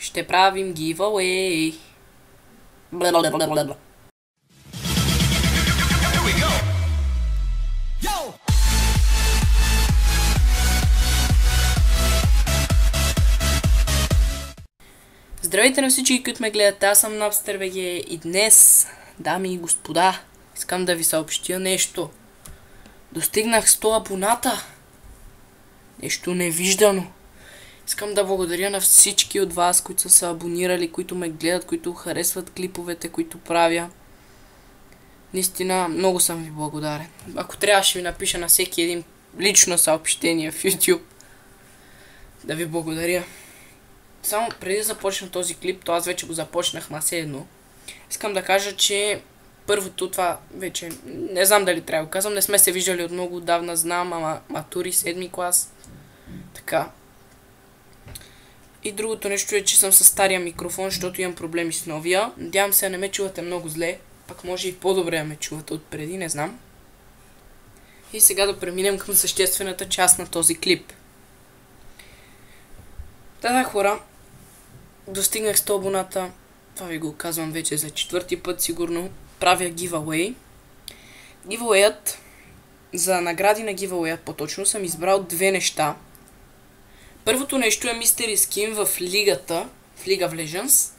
ще правим giveaway. Blablabla. Здравейте на всички, които ме гледат, аз съм NapsterBG и днес, дами и господа, искам да ви съобщя нещо. Достигнах 100 абоната. Нещо невиждано. Искам да благодаря на всички от вас, които са се абонирали, които ме гледат, които харесват клиповете, които правя. Наистина, много съм ви благодарен. Ако трябва, ще ви напиша на всеки един лично съобщение в YouTube. Да ви благодаря. Само преди да започна този клип, то аз вече го започнах, ма все едно. Искам да кажа, че първото това вече, не знам дали трябва да го казвам, не сме се виждали от много отдавна, знам, ама матури, 7-ми клас. Така. И другото нещо е, че съм със стария микрофон, защото имам проблеми с новия. Надявам се, не ме чувате много зле, пак може и по-добре да ме чувате от преди, не знам. И сега да преминем към съществената част на този клип. Да, хора, достигнах 100 абоната, това ви го казвам вече за 4-ти път сигурно, правя giveaway. Giveaway-ът, за награди на giveaway-ът по-точно съм избрал две неща. Първото нещо е Mystery Skin в лигата, в League of Legends.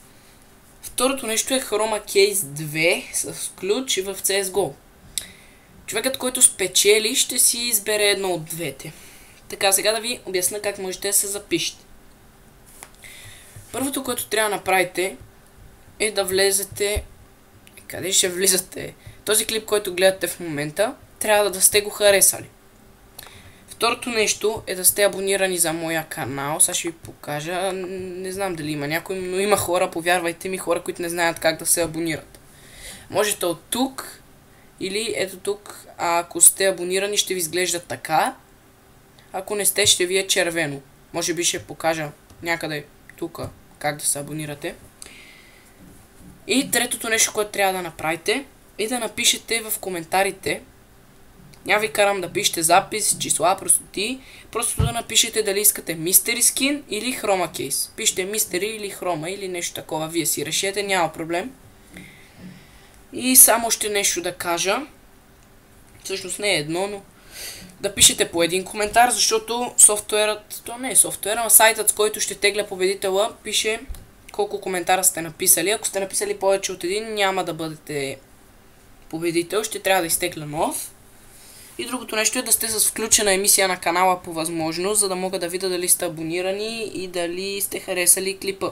Второто нещо е Chroma Case 2 с ключ в CSGO. Човекът, който спечели, ще си избере едно от двете. Така, сега да ви обясня как можете да се запишете. Първото, което трябва да направите, е да влезете... Къде ще влизате? Този клип, който гледате в момента, трябва да сте го харесали. Второто нещо е да сте абонирани за моя канал. Сега ще ви покажа. Не знам дали има някой, но има хора, повярвайте ми, хора, които не знаят как да се абонират. Можете от тук или ето тук. А ако сте абонирани, ще ви изглежда така. Ако не сте, ще ви е червено. Може би ще покажа някъде тук как да се абонирате. И третото нещо, което трябва да направите, е да напишете в коментарите. Няма ви карам да пишете запис, числа, простоти. Просто да напишете дали искате Mystery Skin или Chroma Case. Пишете Mystery или Chroma или нещо такова. Вие си решете, няма проблем. И само още нещо да кажа. Всъщност не е едно, но да пишете по един коментар, защото софтуерът, то не е софтуер, а сайтът, с който ще тегля победителя, пише колко коментара сте написали. Ако сте написали повече от един, няма да бъдете победител, ще трябва да изтегля нов. И другото нещо е да сте с включена емисия на канала по възможност, за да мога да видя дали сте абонирани и дали сте харесали клипа.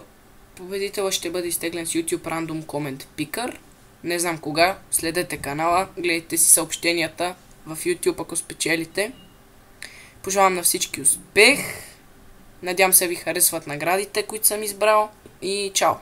Победителът ще бъде изтеглен с YouTube Random Comment Picker. Не знам кога, следете канала, гледайте си съобщенията в YouTube, ако спечелите. Пожелавам на всички успех. Надявам се ви харесват наградите, които съм избрал. И чао!